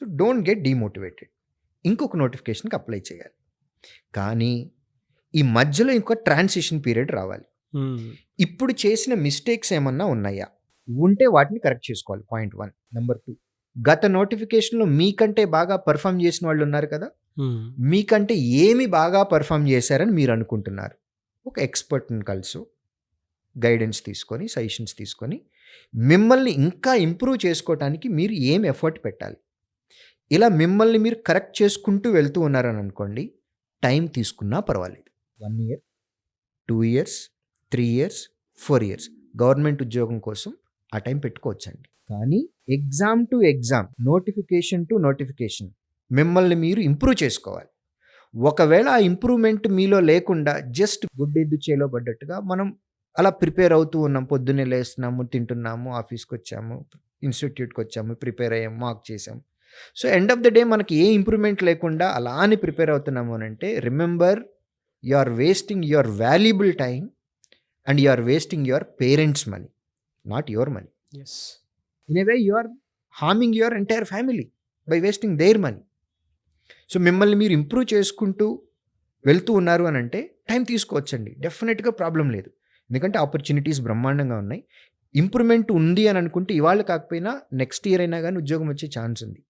So don't get demotivated. ఇంకొక నోటిఫికేషన్కి apply చేయాలి. కానీ ఈ మధ్యలో ఇంకో ట్రాన్సిషన్ పీరియడ్ రావాలి. ఇప్పుడు చేసిన మిస్టేక్స్ ఏమన్నా ఉన్నాయా? ఉంటే వాటిని కరెక్ట్ చేసుకోవాలి. పాయింట్ 1. నెంబర్ 2, గత నోటిఫికేషన్లో మీకంటే బాగా పర్ఫామ్ చేసిన వాళ్ళు ఉన్నారు కదా, మీకంటే ఏమి బాగా పర్ఫామ్ చేశారని మీరు అనుకుంటున్నారు. ఒక ఎక్స్పర్ట్ని కలుసు, గైడెన్స్ తీసుకొని, సజెషన్స్ తీసుకొని, మిమ్మల్ని ఇంకా ఇంప్రూవ్ చేసుకోవటానికి మీరు ఏం ఎఫర్ట్ పెట్టాలి. ఇలా మిమ్మల్ని మీరు కరెక్ట్ చేసుకుంటూ వెళ్తూ ఉన్నారని అనుకోండి, టైం తీసుకున్నా పర్వాలేదు. 1 year, 2 years, 3 years, 4 years government ఉద్యోగం కోసం ఆ టైం పెట్టుకోవచ్చండి. కానీ exam to exam, notification to notification మిమ్మల్ని మీరు ఇంప్రూవ్ చేసుకోవాలి. ఒకవేళ ఆ ఇంప్రూవ్మెంట్ మీలో లేకుండా జస్ట్ గుడ్డెద్దు చేలో పడ్డట్టుగా మనం అలా ప్రిపేర్ అవుతూ ఉన్నాం. పొద్దున్నే లేస్తున్నాము, తింటున్నాము, ఆఫీస్కి వచ్చాము, ఇన్స్టిట్యూట్కి వచ్చాము, ప్రిపేర్ అయ్యాము, మార్క్ చేసాము. So end of the day మనకి ఏ ఇంప్రూవ్మెంట్ లేకుండా అలా అని ప్రిపేర్ అవుతున్నాము అని అంటే, remember, you are wasting your valuable time and you are wasting your parents money, not your money. In a way you are harming your entire family by wasting their money. So మిమ్మల్ని మీరు improve చేసుకుంటూ వెళ్తూ ఉన్నారు అని అంటే time తీసుకోవచ్చండి, డెఫినెట్గా problem లేదు. ఎందుకంటే ఆపర్చునిటీస్ బ్రహ్మాండంగా ఉన్నాయి. ఇంప్రూవ్మెంట్ ఉంది అని అనుకుంటే ఇవాళ కాకపోయినా నెక్స్ట్ ఇయర్ అయినా కానీ ఉద్యోగం వచ్చే ఛాన్స్ ఉంది.